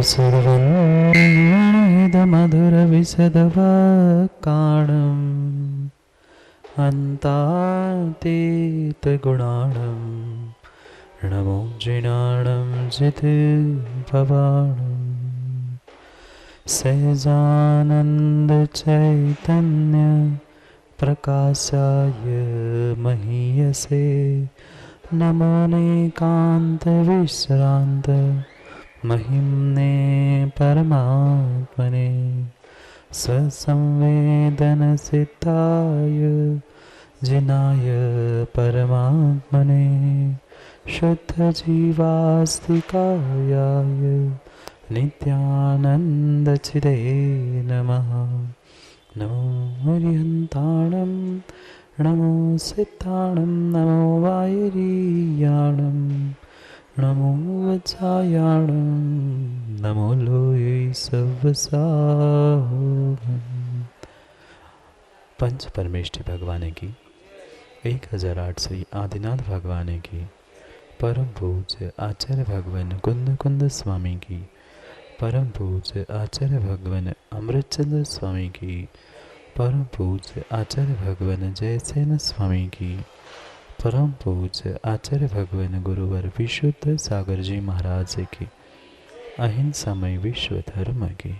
सुरवन्निधमधुरविशदवकाणम् अन्तातीतगुणाणं नमो जिनाणं जितभवाणम् सहजानन्दचैतन्य प्रकाशाय महीयसे नमोऽनेकान्तविश्रान्त महिम्ने परमात्मने स्वसंवेदनसिद्धाय जिनाय परमात्मने शुद्धजीवास्तिकायाय नित्यानन्दचिदे नमः। नमो हरिहन्ताणं नमो सिद्धाणं नमो वायुरीयाणं नमो वज्रायाणं नमो लोये सवसाहोम। पंच परमेष्ठी भगवान की 1008 श्री आदिनाथ भगवान की परम पूज्य आचार्य भगवान कुंद कुंद स्वामी की परम पूज्य आचार्य भगवान अमृतचंद्र स्वामी की परम पूज्य आचार्य भगवान जयसेन स्वामी की परम पूज्य आचार्य भगवान गुरुवर विशुद्ध सागर जी महाराज की अहिंसामय विश्व धर्म की।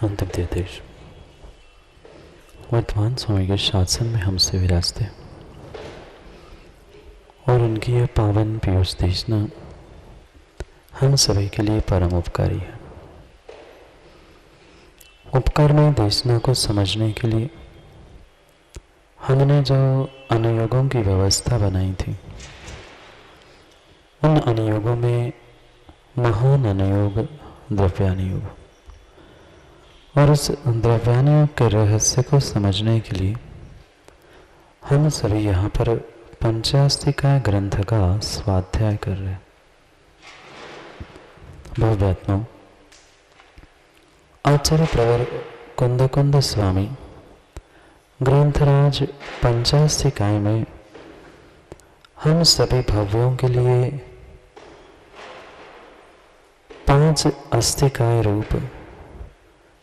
अंतिम निर्देश वर्तमान स्वामी के शासन में हमसे विराजते और उनकी यह पावन पीयूष देशना हम सभी के लिए परम उपकारी है। उपकारमय देशना को समझने के लिए हमने जो अनुयोगों की व्यवस्था बनाई थी, उन अनुयोगों में महान अनुयोग द्रव्यानुयोग और उस द्रव्यानुयोग के रहस्य को समझने के लिए हम सभी यहाँ पर पंचास्तिका ग्रंथ का स्वाध्याय कर रहे हैं। भव्यात्मा आचार्य प्रवर कुंद कुंद स्वामी ग्रंथराज पंचास्तिकाय में हम सभी भव्यों के लिए 5 अस्तिकाय रूप,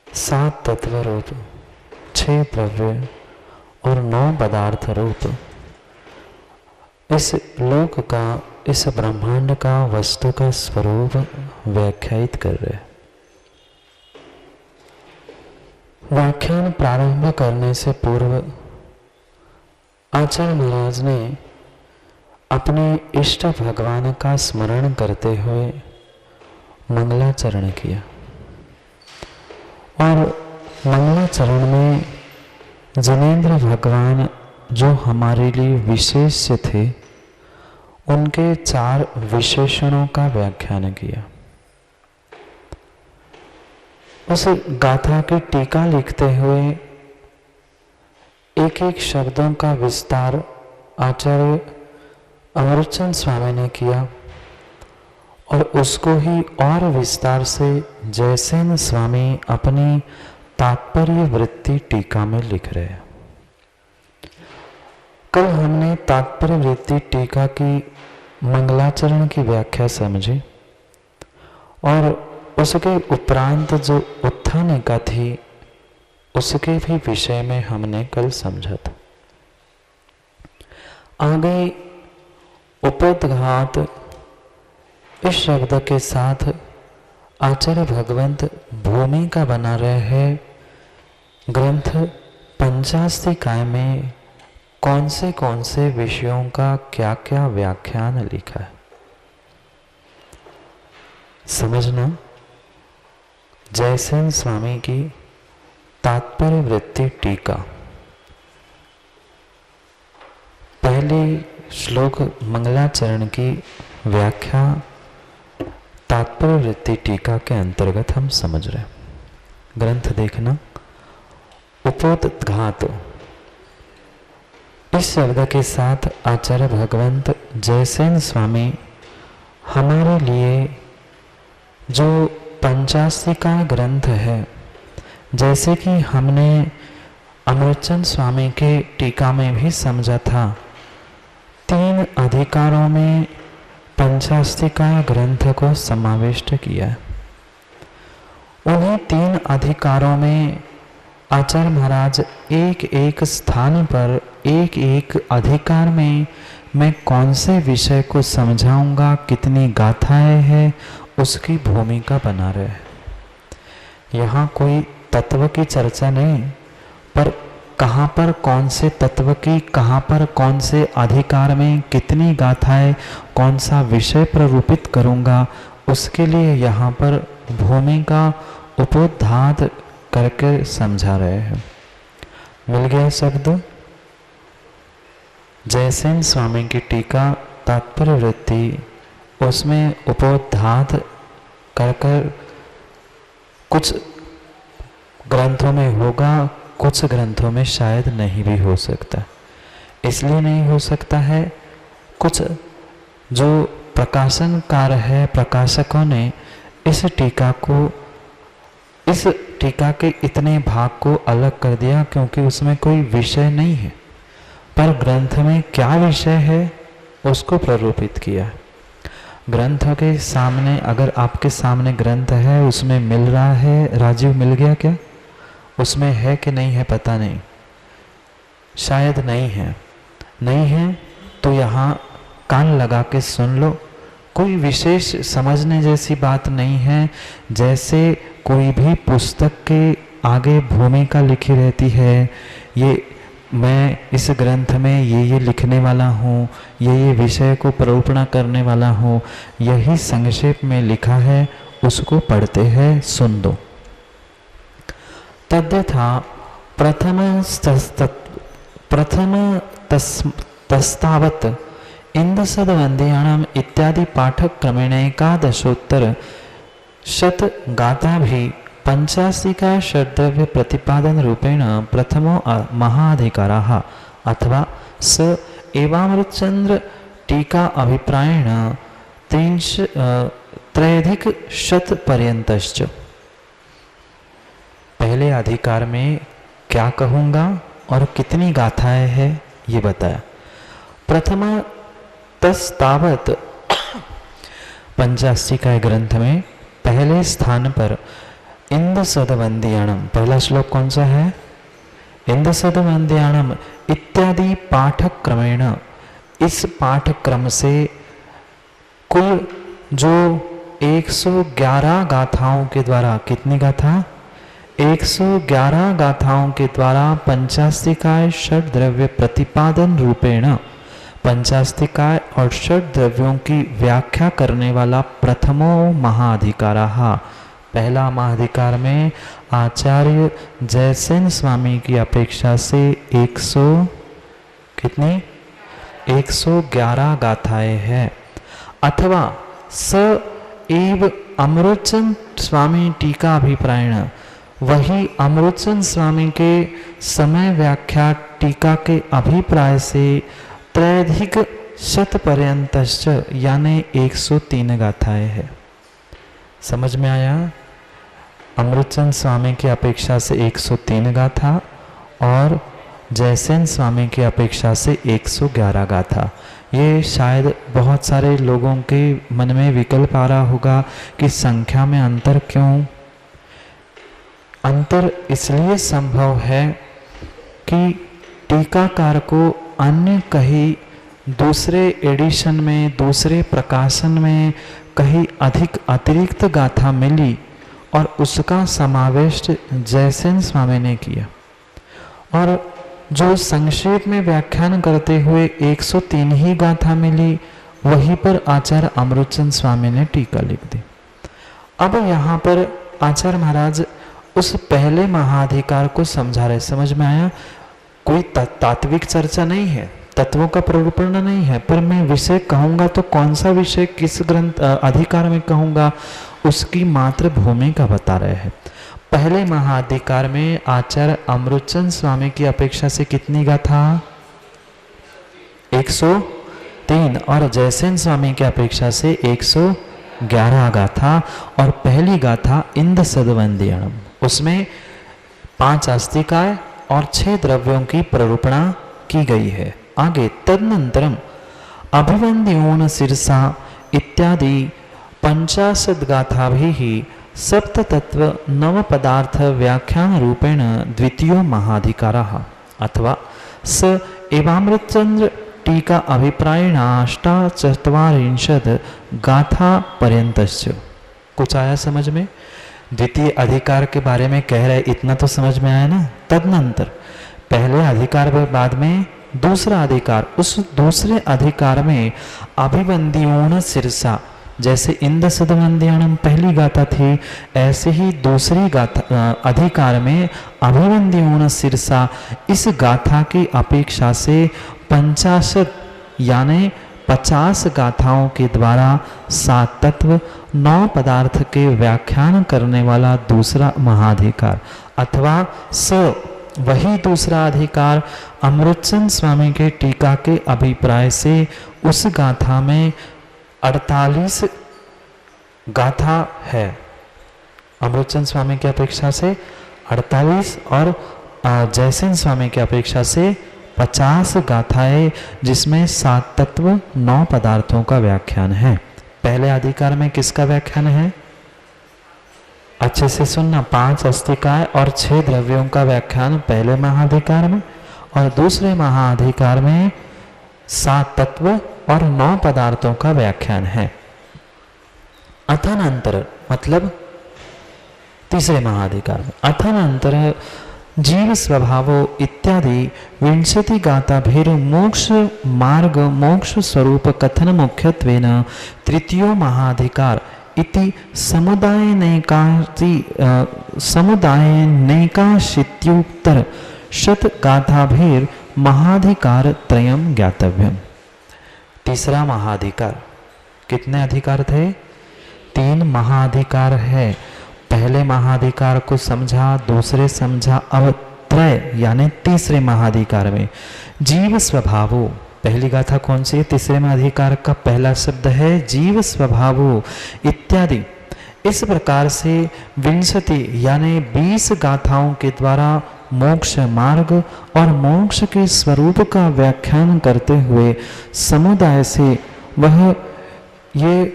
7 तत्व रूप, 6 द्रव्य और 9 पदार्थ रूप इस लोक का, इस ब्रह्मांड का वस्तु का स्वरूप व्याख्यायित कर रहे। व्याख्यान प्रारंभ करने से पूर्व आचार्य महाराज ने अपने इष्ट भगवान का स्मरण करते हुए मंगलाचरण किया और मंगलाचरण में जिनेंद्र भगवान जो हमारे लिए विशेष थे, उनके 4 विशेषणों का व्याख्यान किया। उस गाथा की टीका लिखते हुए एक एक शब्दों का विस्तार आचार्य अमृतचंद स्वामी ने किया और उसको ही और विस्तार से जयसेन स्वामी अपनी तात्पर्य वृत्ति टीका में लिख रहे हैं। कल हमने तात्पर्य वृत्ति टीका की मंगलाचरण की व्याख्या समझी और उसके उपरांत जो उत्थानिका थी उसके भी विषय में हमने कल समझा था। आगे उपोद्घात इस शब्द के साथ आचार्य भगवंत भूमिका बना रहे हैं ग्रंथ पंचास्तिकाय में कौन से विषयों का क्या क्या व्याख्यान लिखा है। समझना, जयसेन स्वामी की तात्पर्य वृत्ति टीका पहले श्लोक मंगलाचरण की व्याख्या तात्पर्य वृत्ति टीका के अंतर्गत हम समझ रहे हैं। ग्रंथ देखना, उपोद्घात, इस शब्द के साथ आचार्य भगवंत जयसेन स्वामी हमारे लिए जो पंचास्तिका ग्रंथ है, जैसे कि हमने अमृतचंद स्वामी के टीका में भी समझा था, 3 अधिकारों में पंचास्तिका ग्रंथ को समाविष्ट किया। उन्हीं 3 अधिकारों में आचार्य महाराज एक एक स्थान पर एक एक अधिकार में मैं कौन से विषय को समझाऊंगा, कितनी गाथाएं हैं, उसकी भूमिका बना रहे हैं। यहाँ कोई तत्व की चर्चा नहीं, पर कहाँ पर कौन से तत्व की, कहाँ पर कौन से अधिकार में कितनी गाथाएं, कौन सा विषय प्ररूपित करूँगा, उसके लिए यहाँ पर भूमिका उपोद्घात करके समझा रहे हैं। मिल गया शब्द। जयसेन स्वामी की टीका तात्पर्य वृत्ति, उसमें उपोद्घात कर कुछ ग्रंथों में होगा, कुछ ग्रंथों में शायद नहीं भी हो सकता। इसलिए नहीं हो सकता है, कुछ जो प्रकाशनकार है, प्रकाशकों ने इस टीका के इतने भाग को अलग कर दिया क्योंकि उसमें कोई विषय नहीं है, पर ग्रंथ में क्या विषय है उसको प्ररूपित किया। ग्रंथ के सामने, अगर आपके सामने ग्रंथ है, उसमें मिल रहा है, राजीव मिल गया क्या? उसमें है कि नहीं है पता नहीं, शायद नहीं है। नहीं है तो यहाँ कान लगा के सुन लो, कोई विशेष समझने जैसी बात नहीं है। जैसे कोई भी पुस्तक के आगे भूमिका लिखी रहती है, ये मैं इस ग्रंथ में ये लिखने वाला हूँ, ये विषय को प्ररूपणा करने वाला हूँ, यही संक्षेप में लिखा है, उसको पढ़ते हैं, सुन दो। तद्यथा तस्तावत् इंद्रसदवंद्याणाम इत्यादि पाठक क्रमेण एकादशोत्तर शत गाथा भी पंचास्तिका षड्द्रव्य प्रतिपादन रूपेण प्रथमो महाधिकारः अथवा स एवामृतचंद्र टीका अभिप्रायेण 3,000 पर्यंतश्च। पहले अधिकार में क्या कहूँगा और कितनी गाथाएं हैं ये बताया। प्रथम तस्तावत पंचास्तिका ग्रंथ में पहले स्थान पर इंद्रसदवंद्याणम, पहला श्लोक कौन सा है? इंद्रसदवंद्याणम इत्यादि पाठक क्रमेण, इस पाठक्रम से कुल जो 111 गाथाओं के द्वारा, कितनी गाथा? 111 गाथाओं के द्वारा पंचास्तिकाय षड द्रव्य प्रतिपादन रूपेण, पंचास्तिकाय और षड द्रव्यों की व्याख्या करने वाला प्रथमो महाधिकारः, पहला महाधिकार में आचार्य जयसेन स्वामी की अपेक्षा से 111 गाथाएं हैं। अथवा स एव अमृतचंद स्वामी टीका अभिप्रायण, वही अमृतचंद स्वामी के समय व्याख्या टीका के अभिप्राय से 3,000 पर्यंतश्च, यानी 103 गाथाएं हैं। समझ में आया? अमृतचंद स्वामी की अपेक्षा से 103 गाथा और जयसेन स्वामी की अपेक्षा से 111 गाथा। ये शायद बहुत सारे लोगों के मन में विकल्प आ रहा होगा कि संख्या में अंतर क्यों? अंतर इसलिए संभव है कि टीकाकार को अन्य कहीं दूसरे एडिशन में, दूसरे प्रकाशन में कहीं अधिक अतिरिक्त गाथा मिली और उसका समावेश जयसेन स्वामी ने किया, और जो संक्षेप में व्याख्यान करते हुए 103 ही गाथा मिली, वहीं पर आचार्य अमृतचंद स्वामी ने टीका लिख दी। अब यहाँ पर आचार्य महाराज उस पहले महाधिकार को समझा रहे। समझ में आया? कोई तात्विक चर्चा नहीं है, तत्वों का प्ररूपण नहीं है, पर मैं विषय कहूंगा तो कौन सा विषय किस ग्रंथ अधिकार में कहूंगा उसकी मात्र भूमिका बता रहे हैं। पहले महाधिकार में आचार्य अमृतचंद स्वामी की अपेक्षा से कितनी गाथा? 103 और जयसेन स्वामी की अपेक्षा से 111 गाथा। और पहली गाथा इंद सदवंदियणम, उसमें 5 आस्तिकाय और 6 द्रव्यों की प्ररूपणा की गई है। आगे तदनंतरम अभिवंद्योन शीर्षा इत्यादि 50 गाथा भी सप्त तत्व नव पदार्थ व्याख्यान रूपेण द्वितीयो महाधिकारः अथवा स एवामृतचंद्र टीका अभिप्रायणाष्टाचत्वारिंशद गाथा पर्यंतस्य। कुछ आया समझ में? द्वितीय अधिकार के बारे में कह रहे, इतना तो समझ में आया ना। तदनंतर पहले अधिकार के बाद में दूसरा अधिकार, उस दूसरे अधिकार में अभिवंदियोन शीर्षा, जैसे इंद सदवंदियणम पहली गाथा थी, ऐसे ही दूसरी गाथा अधिकार में अभिवंदियोन शीर्षा इस गाथा की अपेक्षा से 50 यानी 50 गाथाओं के द्वारा 7 तत्व 9 पदार्थ के व्याख्यान करने वाला दूसरा महाधिकार अथवा स वही दूसरा अधिकार अमृतचंद स्वामी के टीका के अभिप्राय से उस गाथा में 48 गाथा है। अमृतचंद स्वामी की अपेक्षा से 48 और जयसेन स्वामी की अपेक्षा से 50 गाथाएं, जिसमें 7 तत्व 9 पदार्थों का व्याख्यान है। पहले अधिकार में किसका व्याख्यान है? अच्छे से सुनना, 5 अस्तिकाय और 6 द्रव्यों का व्याख्यान पहले महाधिकार में, और दूसरे महाधिकार में 7 तत्व और 9 पदार्थों का व्याख्यान है। अथानंतर मतलब तीसरे महाधिकार में अथानंतर जीव स्वभावो इत्यादि 20 गाथाभिर मोक्ष मार्ग मोक्ष स्वरूप कथन मुख्यत्वेन तृतीयो महाधिकार इति समुदायनैकाशीत्युत्तर शत गाथाभिर महाधिकार त्रयम् ज्ञातव्यम्। तीसरा महाधिकार, कितने अधिकार थे? 3 महाधिकार है। पहले महाधिकार को समझा, दूसरे समझा, अब त्रय यानी तीसरे महाधिकार में जीव स्वभावो। पहली गाथा कौन सी है? तीसरे महाधिकार का पहला शब्द है जीव स्वभावो इत्यादि। इस प्रकार से 20 यानी 20 गाथाओं के द्वारा मोक्ष मार्ग और मोक्ष के स्वरूप का व्याख्यान करते हुए समुदाय से वह ये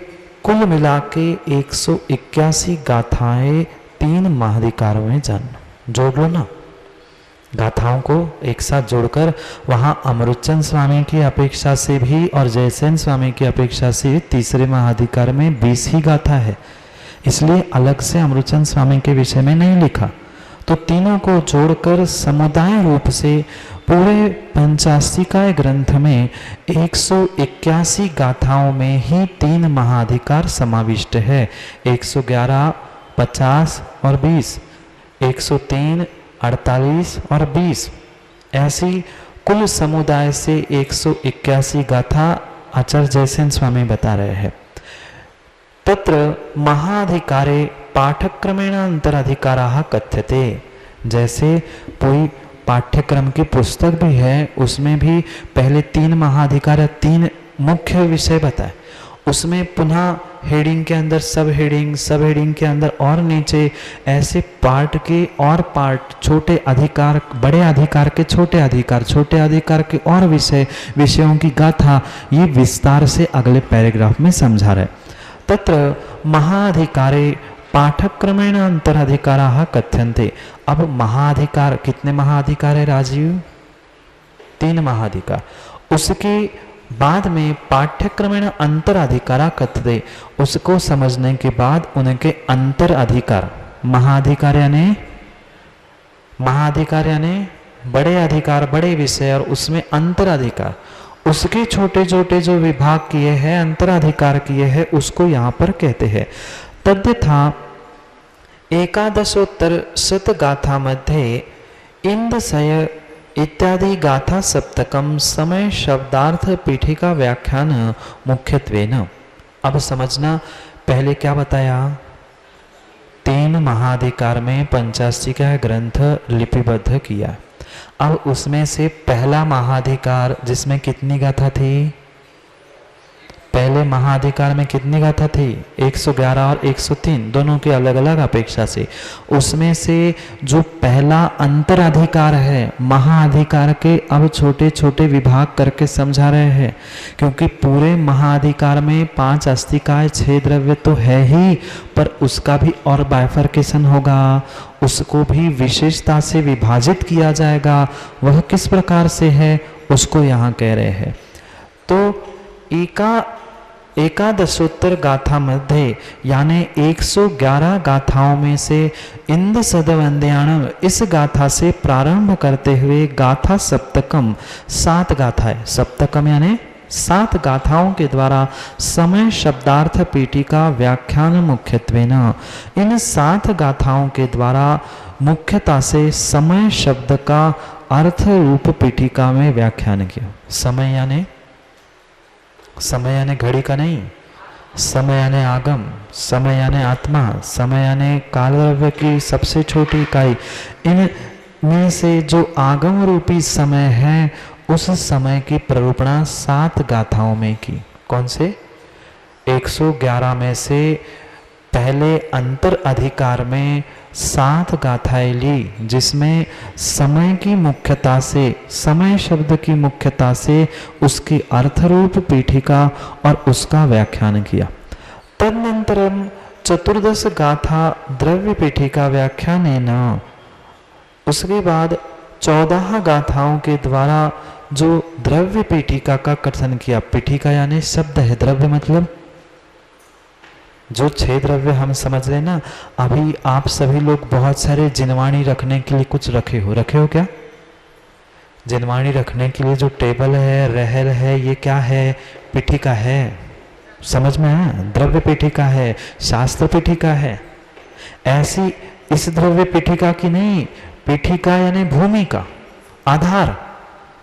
कुल मिला के 181 गाथाएं 3 महाधिकारों में जोड़ लो ना। गाथाओं को एक साथ जोड़कर वहाँ अमृतचंद स्वामी की अपेक्षा से भी और जयसेन स्वामी की अपेक्षा से तीसरे महाधिकार में 20 ही गाथा है, इसलिए अलग से अमृतचंद स्वामी के विषय में नहीं लिखा। तो तीनों को जोड़कर समुदाय रूप से पूरे पंचास्तिकाय ग्रंथ में 181 गाथाओं में ही 3 महाधिकार समाविष्ट है। 111, 50 और 20, 103, 48 और 20, ऐसी कुल समुदाय से 181 गाथा आचार्य जयसेन स्वामी बता रहे हैं। तत्र महाधिकारे पाठ्यक्रमेण अंतराधिकाराः कथ्यते। जैसे कोई पाठ्यक्रम की पुस्तक भी है, उसमें भी पहले 3 महाधिकार 3 मुख्य विषय बताए, उसमें पुनः हेडिंग के अंदर सब हेडिंग के अंदर और नीचे ऐसे पार्ट के और पार्ट, छोटे अधिकार बड़े अधिकार के छोटे अधिकार के और विषयों की गाथा, ये विस्तार से अगले पैराग्राफ में समझा रहे। तत्र महाधिकारे पाठ्यक्रमेण अंतराधिकाराः कथ्यन्ते। अब महाधिकार, कितने महाधिकार है राजीव? 3 महाधिकार। उसके बाद में पाठ्यक्रमेण अंतराधिकारा कथ्यते, उसको समझने के बाद उनके अंतर अधिकार, महाधिकार यानी बड़े अधिकार, बड़े विषय, और उसमें अंतर अधिकार, उसके छोटे छोटे जो विभाग किए हैं, अंतराधिकार किए हैं, उसको यहाँ पर कहते हैं। तद्यथा 11 गाथा मध्ये इंदसय इत्यादि गाथा सप्तकम समय शब्दार्थ पीठिका व्याख्यान मुख्यत्वेन। अब समझना, पहले क्या बताया, 3 महाधिकार में पंचाष्टिका ग्रंथ लिपिबद्ध किया। अब उसमें से पहला महाधिकार जिसमें कितनी गाथा थी, पहले महाधिकार में कितनी गाथा थी, 111 और 103, दोनों की अलग अलग अपेक्षा से। उसमें से जो पहला अंतराधिकार है, महाअधिकार के अब छोटे छोटे विभाग करके समझा रहे हैं, क्योंकि पूरे महाअधिकार में 5 अस्तिकाएं 6 द्रव्य तो है ही, पर उसका भी और बाइफर्केशन होगा, उसको भी विशेषता से विभाजित किया जाएगा। वह किस प्रकार से है उसको यहाँ कह रहे हैं। तो एकादशोत्तर गाथा मध्य यानी 111 गाथाओं में से इंद सदवंद्याण इस गाथा से प्रारंभ करते हुए गाथा सप्तकम 7 गाथाएं, सप्तकम यानी 7 गाथाओं के द्वारा समय शब्दार्थ पीठिका व्याख्यान मुख्यत्वेन। इन 7 गाथाओं के द्वारा मुख्यता से समय शब्द का अर्थ रूप पीठिका में व्याख्यान किया। समय यानी घड़ी का नहीं, समय यानी आगम, समय यानी आत्मा, समय यानी काल द्रव्य की सबसे छोटी इकाई। इन में से जो आगम रूपी समय है उस समय की प्ररूपणा 7 गाथाओं में की। कौन से? 111 में से पहले अंतर अधिकार में 7 गाथाएं ली, जिसमें समय की मुख्यता से, समय शब्द की मुख्यता से उसकी अर्थरूप पीठिका और उसका व्याख्यान किया। तदनंतरम 14 गाथा द्रव्य पीठिका व्याख्यान न, उसके बाद 14 गाथाओं के द्वारा जो द्रव्य पीठिका का कथन किया। पीठिका यानी शब्द है, द्रव्य मतलब जो 6 द्रव्य हम समझ रहे ना। अभी आप सभी लोग बहुत सारे जिनवाणी रखने के लिए कुछ रखे हो क्या? जिनवाणी रखने के लिए जो टेबल है, रहल है, ये क्या है? पीठिका है। समझ में है? द्रव्य पीठिका है, शास्त्र पीठिका है। ऐसी इस द्रव्य पीठिका की नहीं, पीठिका यानी भूमि का आधार,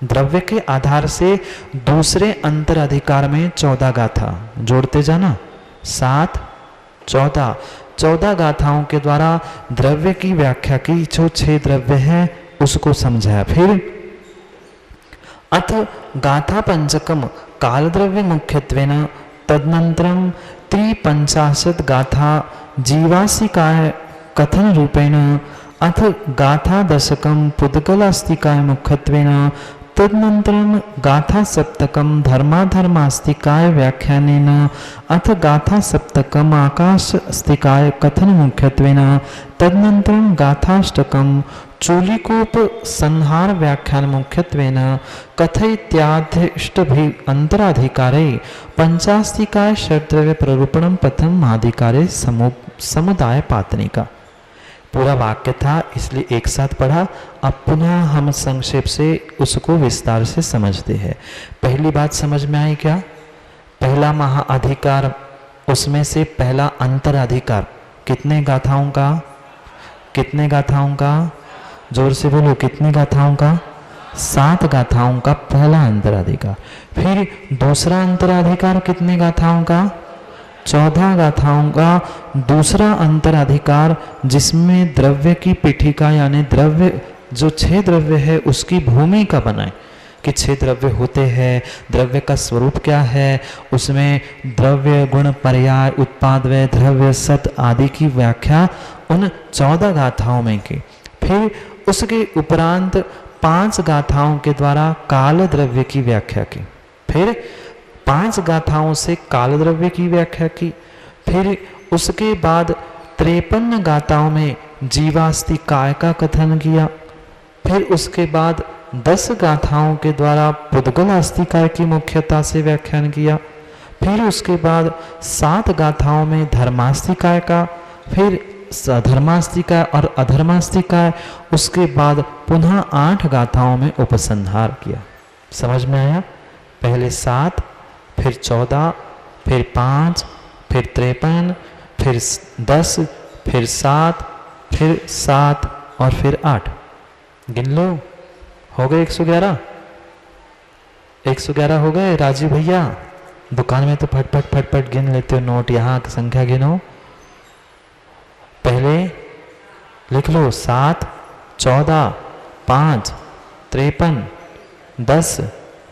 द्रव्य के आधार से दूसरे अंतर अधिकार में 14 गाथा जोड़ते जाना, 7 14 गाथाओं के द्वारा द्रव्य की व्याख्या की। जो 6 द्रव्य है उसको समझाया। फिर अथ गाथा पंचकम काल द्रव्य मुख्यत्वेन तदनंतरम 53 गाथा जीवासिकाय कथन रूपेण अथ गाथा दशकम पुद्गलास्तिकाय मुख्यत्वेन तदनंतरम गाथा सप्तकम धर्माधर्मास्तिकाय व्याख्यानेन अथ गाथा सप्तकम आकाशास्तिकाय कथन मुख्यत्वेन तदनंतरम गाथाष्टकम चूलिकोप संहार व्याख्यान मुख्यत्वेन कथयित्याधिष्टभि अंतराधिकारे पंचास्तिकाय षड्द्रव्य प्ररूपणम प्रथम अधिकारे समुदाय पातनिका। पूरा वाक्य था इसलिए एक साथ पढ़ा। अब पुनः हम संक्षेप से उसको विस्तार से समझते हैं। पहली बात समझ में आई क्या? पहला महाअधिकार, उसमें से पहला अंतराधिकार कितने गाथाओं का? कितने गाथाओं का? जोर से बोलो, कितने गाथाओं का? 7 गाथाओं का पहला अंतराधिकार। फिर दूसरा अंतराधिकार कितने गाथाओं का? 14 गाथाओं का दूसरा अंतराधिकार, जिसमें द्रव्य की पीठिका यानी द्रव्य जो 6 द्रव्य है उसकी भूमिका बनाए कि 6 द्रव्य होते हैं, द्रव्य का स्वरूप क्या है, उसमें द्रव्य गुण पर्याय उत्पादव्य द्रव्य सत आदि की व्याख्या उन 14 गाथाओं में की। फिर उसके उपरांत 5 गाथाओं के द्वारा काल द्रव्य की व्याख्या की। फिर 5 गाथाओं से काल द्रव्य की व्याख्या की। फिर उसके बाद 53 गाथाओं में जीवास्तिकाय का कथन किया। फिर उसके बाद 10 गाथाओं के द्वारा पुद्गलास्तिकाय की मुख्यता से व्याख्यान किया। फिर उसके बाद 7 गाथाओं में धर्मास्तिकाय का, फिर धर्मास्तिकाय और अधर्मास्तिकाय, उसके बाद पुनः 8 गाथाओं में उपसंहार किया। समझ में आया? पहले 7, फिर 14, फिर 5, फिर 53, फिर 10, फिर 7, फिर 7 और फिर 8। गिन लो, हो गए 111? 111 हो गए राजीव भैया? दुकान में तो फटफट फटफट गिन लेते हो नोट, यहाँ संख्या गिनो। पहले लिख लो 7, 14, 5, 53, 10,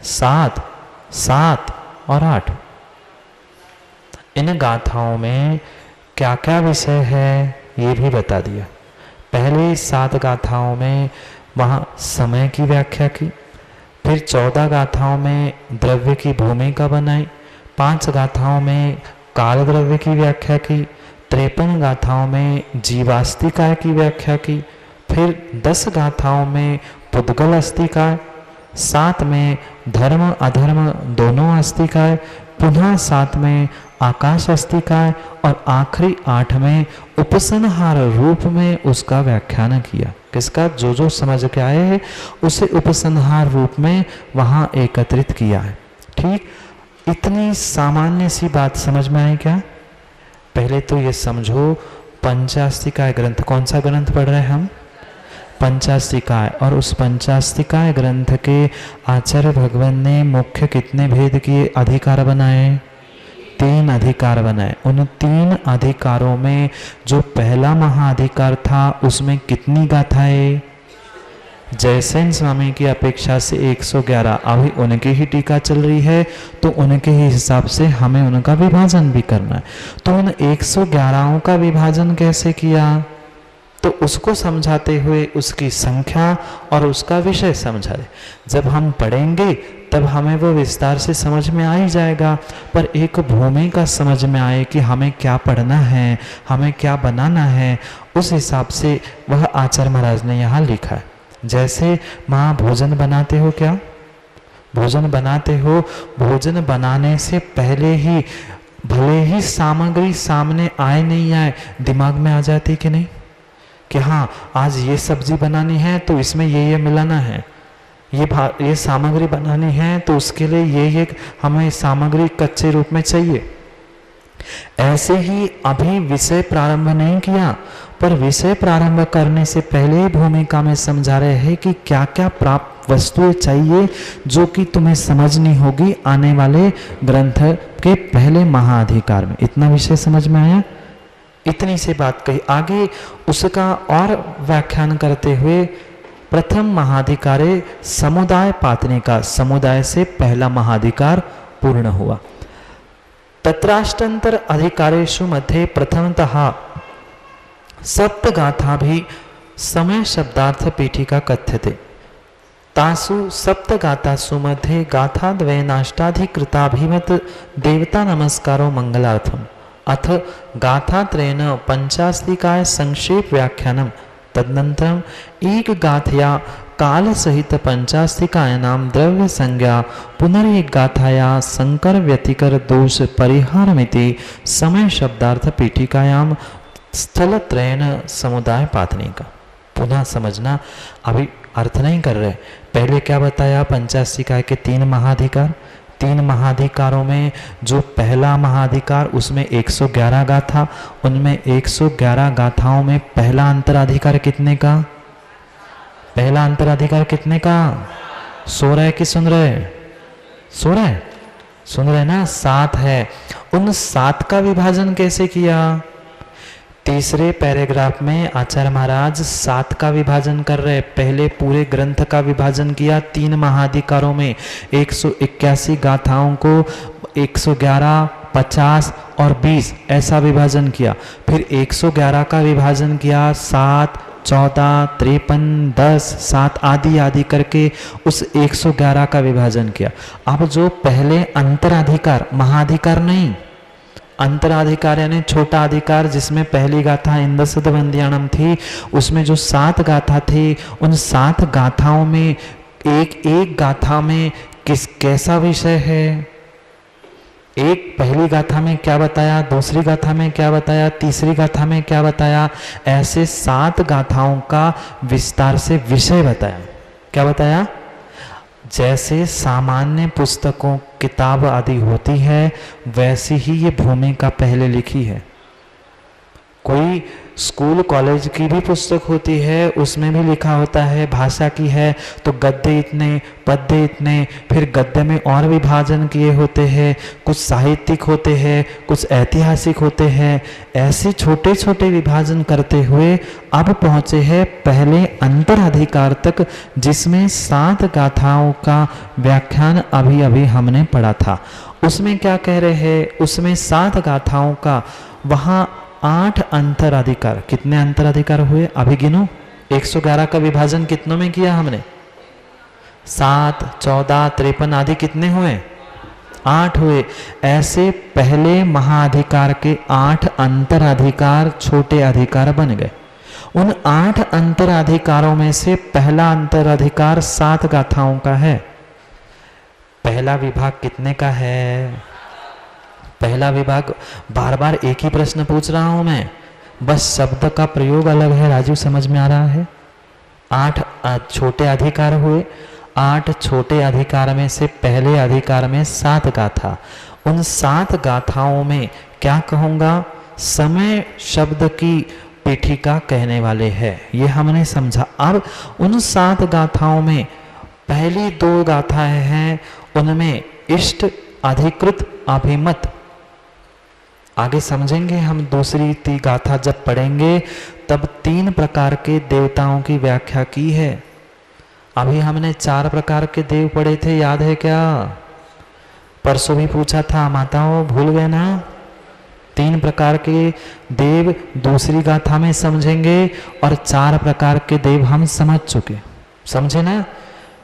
7, 7 और 8। इन गाथाओं में क्या क्या विषय है ये भी बता दिया। पहले 7 गाथाओं में वहाँ समय की व्याख्या की, फिर 14 गाथाओं में द्रव्य की भूमिका बनाई, 5 गाथाओं में काल द्रव्य की व्याख्या की, 53 गाथाओं में जीवास्तिकाय की व्याख्या की, फिर 10 गाथाओं में पुद्गल अस्तिकाय, 7 में धर्म अधर्म दोनों अस्तिकाय, पुनः 7 में आकाश अस्तिकाय और आखिरी 8 में उपसंहार रूप में उसका व्याख्यान किया। किसका? जो जो समझ के आए हैं उसे उपसंहार रूप में वहाँ एकत्रित किया है। ठीक, इतनी सामान्य सी बात समझ में आई क्या? पहले तो ये समझो पंचास्तिकाय ग्रंथ, कौन सा ग्रंथ पढ़ रहे हैं हम? पंचास्तिकाय। और उस पंचास्तिकाय ग्रंथ के आचार्य भगवान ने मुख्य कितने भेद किए अधिकार बनाए? 3 अधिकार बनाए। उन 3 अधिकारों में जो पहला महाअधिकार था उसमें कितनी गाथाएं? जयसेन स्वामी की अपेक्षा से 111। अभी उनकी ही टीका चल रही है तो उनके ही हिसाब से हमें उनका विभाजन भी करना है। तो उन 111 का विभाजन कैसे किया? तो उसको समझाते हुए उसकी संख्या और उसका विषय समझा रहे। जब हम पढ़ेंगे तब हमें वो विस्तार से समझ में आ ही जाएगा, पर एक भूमिका समझ में आए कि हमें क्या पढ़ना है, हमें क्या बनाना है, उस हिसाब से वह आचार्य महाराज ने यहाँ लिखा है। जैसे माँ भोजन बनाते हो, क्या भोजन बनाते हो? भोजन बनाने से पहले ही भले ही सामग्री सामने आए नहीं आए, दिमाग में आ जाती कि नहीं कि हाँ आज ये सब्जी बनानी है तो इसमें ये मिलाना है, ये सामग्री बनानी है तो उसके लिए ये हमें सामग्री कच्चे रूप में चाहिए। ऐसे ही अभी विषय प्रारंभ नहीं किया, पर विषय प्रारंभ करने से पहले ही भूमिका में समझा रहे हैं कि क्या क्या प्राप्त वस्तुएं चाहिए जो कि तुम्हें समझनी होगी आने वाले ग्रंथ के पहले महाअधिकार में। इतना विषय समझ में आया? इतनी से बात कही। आगे उसका और व्याख्यान करते हुए प्रथम महाधिकारे समुदाय पातने का, समुदाय से पहला महाधिकार पूर्ण हुआ। तत्राष्टान्तर अधिकारेषु मध्ये प्रथमतः सप्तगाथा भी समय शब्दार्थ पीठिका कथ्यते। तासु सप्तगाथासु मध्ये गाथाद्वयेनाष्टाधिकृताभिमत देवता नमस्कारो मंगलार्थम अथ गाथात्रयेन पंचास्तिकाय संक्षेप व्याख्यानम। तदनंतरम एक गाथया काल सहित पंचास्तिकायानां द्रव्य संज्ञा पुनरेक गाथाया संकर व्यतिकर दोष परिहारमिति समय शब्दार्थ पीठिकायाम स्थलत्रयेन समुदाय पातने का। पुनः समझना, अभी अर्थ नहीं कर रहे। पहले क्या बताया? पंचास्तिकाय के 3 महाधिकार। 3 महाधिकारों में जो पहला महाधिकार उसमें 111 गाथा, उनमें 111 गाथाओं में पहला अंतराधिकार कितने का? पहला अंतराधिकार कितने का? सो रहे कि सुन रहे? सो रहे? सुन रहे ना? 7 है। उन 7 का विभाजन कैसे किया? तीसरे पैराग्राफ में आचार्य महाराज 7 का विभाजन कर रहे। पहले पूरे ग्रंथ का विभाजन किया 3 महाधिकारों में, 181 गाथाओं को 111, 50 और 20 ऐसा विभाजन किया। फिर 111 का विभाजन किया 7, 14, 53, 10, 7 आदि आदि करके उस 111 का विभाजन किया। अब जो पहले अंतराधिकार, महाधिकार नहीं, अंतराधिकार यानी छोटा अधिकार जिसमें पहली गाथा इंद्रसद वंद्याणम थी, उसमें जो 7 गाथा थी, उन 7 गाथाओं में एक गाथा में कैसा विषय है? एक पहली गाथा में क्या बताया, दूसरी गाथा में क्या बताया, तीसरी गाथा में क्या बताया, ऐसे 7 गाथाओं का विस्तार से विषय बताया। क्या बताया? जैसे सामान्य पुस्तकों किताब आदि होती है वैसी ही ये भूमिका पहले लिखी है। कोई स्कूल कॉलेज की भी पुस्तक होती है, उसमें भी लिखा होता है भाषा की है तो गद्य इतने, पद्य इतने, फिर गद्य में और विभाजन किए होते हैं, कुछ साहित्यिक होते हैं, कुछ ऐतिहासिक होते हैं। ऐसे छोटे छोटे विभाजन करते हुए अब पहुँचे हैं पहले अंतराधिकार तक, जिसमें 7 गाथाओं का व्याख्यान अभी अभी हमने पढ़ा था। उसमें क्या कह रहे हैं, उसमें 7 गाथाओं का वहाँ 8 अंतराधिकार। कितने अंतराधिकार हुए अभी गिनो। 111 का विभाजन कितनों में किया हमने? 7, 14, 53 आदि कितने हुए? 8 हुए। ऐसे पहले महाअधिकार के 8 अंतराधिकार छोटे अधिकार बन गए। उन 8 अंतराधिकारों में से पहला अंतराधिकार 7 गाथाओं का है। पहला विभाग कितने का है? पहला विभाग, बार बार एक ही प्रश्न पूछ रहा हूं मैं, बस शब्द का प्रयोग अलग है। राजू समझ में आ रहा है? 8 छोटे अधिकार हुए। 8 छोटे अधिकार में से पहले अधिकार में 7 गाथा। उन 7 गाथाओं में क्या कहूँगा, समय शब्द की पीठिका कहने वाले हैं, ये हमने समझा। अब उन 7 गाथाओं में पहली 2 गाथाएं हैं, उनमें इष्ट, अधिकृत, अभिमत। आगे समझेंगे हम दूसरी गाथा जब पढ़ेंगे, तब 3 प्रकार के देवताओं की व्याख्या की है। अभी हमने 4 प्रकार के देव पढ़े थे, याद है क्या? परसों भी पूछा था, माताओं भूल गए ना? 3 प्रकार के देव दूसरी गाथा में समझेंगे और 4 प्रकार के देव हम समझ चुके, समझे ना?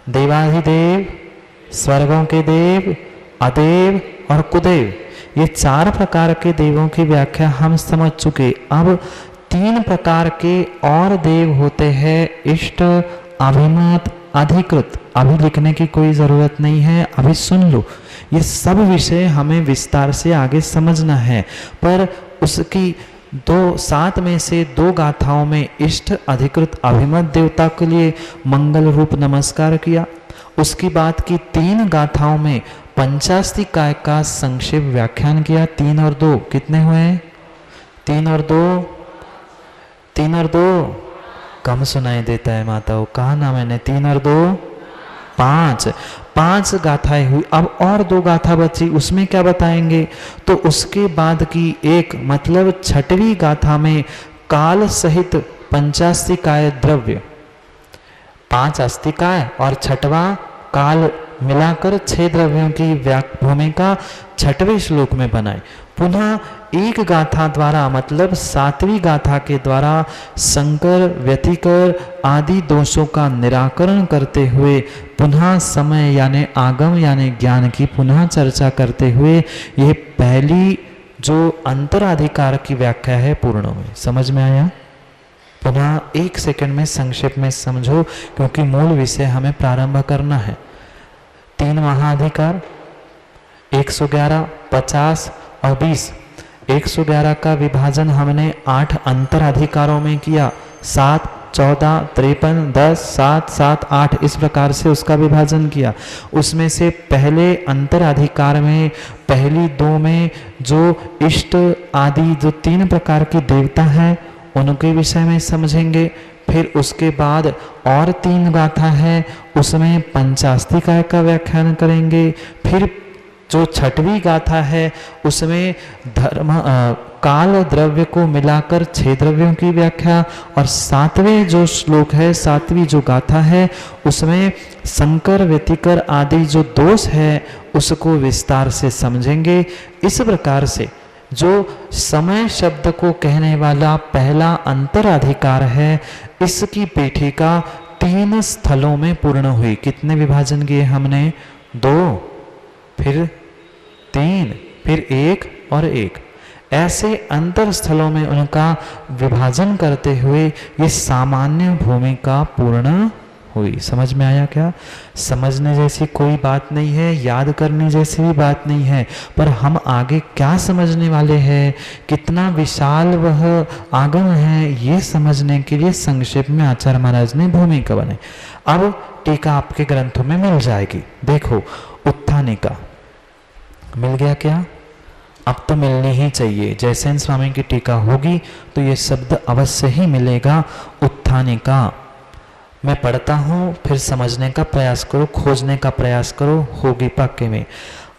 देवाधिदेव, स्वर्गों के देव, अदेव और कुदेव, ये 4 प्रकार के देवों की व्याख्या हम समझ चुके। अब 3 प्रकार के और देव होते हैं, इष्ट, अभिमत, अधिकृत। अभी लिखने की कोई जरूरत नहीं है, अभी सुन लो। ये सब विषय हमें विस्तार से आगे समझना है। पर उसकी 7 में से 2 गाथाओं में इष्ट, अधिकृत, अभिमत देवता के लिए मंगल रूप नमस्कार किया। उसकी बाद की 3 गाथाओं में पंचास्तिकाय का संक्षेप व्याख्यान किया। 3 और 2 कितने हुए? 3 और 2 कम सुनाई देता है माताओं, कहा ना मैंने? 3 और 2 5 गाथाएं हुई। अब और 2 गाथा बची, उसमें क्या बताएंगे? तो उसके बाद की एक मतलब 6वीं गाथा में काल सहित पंचास्तिकाय द्रव्य, 5 अस्तिकाय और 6वां काल मिलाकर 6 द्रव्यों की भूमिका 6वें श्लोक में बनाए। पुनः एक गाथा द्वारा मतलब 7वीं गाथा के द्वारा संकर, व्यतिकर आदि दोषों का निराकरण करते हुए पुनः समय यानी आगम यानी ज्ञान की पुनः चर्चा करते हुए यह पहली जो अंतराधिकार की व्याख्या है पूर्ण हुई। समझ में आया? पुनः 1 सेकंड में संक्षेप में समझो, क्योंकि मूल विषय हमें प्रारंभ करना है। 3 महाअधिकार 111, 50 और 20। 111 का विभाजन हमने 8 अंतराधिकारों में किया। 7, 14, 53, 10, 7, 7, 8 इस प्रकार से उसका विभाजन किया। उसमें से पहले अंतराधिकार में पहली 2 में जो इष्ट आदि जो 3 प्रकार की देवता हैं उनके विषय में समझेंगे। फिर उसके बाद और 3 गाथा है, उसमें पंचास्तिकाय का व्याख्यान करेंगे। फिर जो 6वीं गाथा है उसमें काल द्रव्य को मिलाकर 6 द्रव्यों की व्याख्या, और 7वें जो श्लोक है 7वीं जो गाथा है उसमें संकर, व्यतिकर आदि जो दोष है उसको विस्तार से समझेंगे। इस प्रकार से जो समय शब्द को कहने वाला पहला अंतराधिकार है, इसकी पीठिका 3 स्थलों में पूर्ण हुई। कितने विभाजन किए हमने? 2, फिर 3, फिर 1 और 1। ऐसे अंतर स्थलों में उनका विभाजन करते हुए ये सामान्य भूमिका पूर्ण हुई। समझ में आया क्या? समझने जैसी कोई बात नहीं है, याद करने जैसी भी बात नहीं है, पर हम आगे क्या समझने वाले हैं, कितना विशाल वह आगम है, ये समझने के लिए संक्षेप में आचार्य महाराज ने भूमिका बनाई। अब टीका आपके ग्रंथों में मिल जाएगी। देखो, उत्थानिका मिल गया क्या? अब तो मिलनी ही चाहिए। जयसेन स्वामी की टीका होगी तो ये शब्द अवश्य ही मिलेगा, उत्थानिका। मैं पढ़ता हूँ, फिर समझने का प्रयास करो, खोजने का प्रयास करो, होगी पक्के में।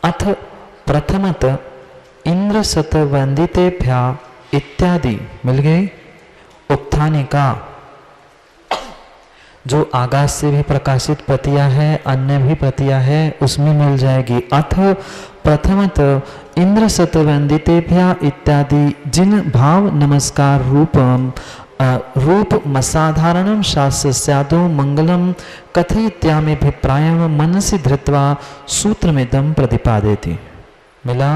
अथ प्रथमत इंद्र सत वंदितेभ्या इत्यादि मिल गए। उत्थानिका जो आकाश से भी प्रकाशित प्रतिया है, अन्य भी प्रतिया है, उसमें मिल जाएगी। अथ प्रथमत इंद्र सत वंदितेभ्या इत्यादि जिन भाव नमस्कार रूप मसाधारणम शास्त्र स्यादो मंगलम कथयित्यामिभिप्रायं मनसि धृत्वा सूत्रमिदं प्रतिपादयति। मिला?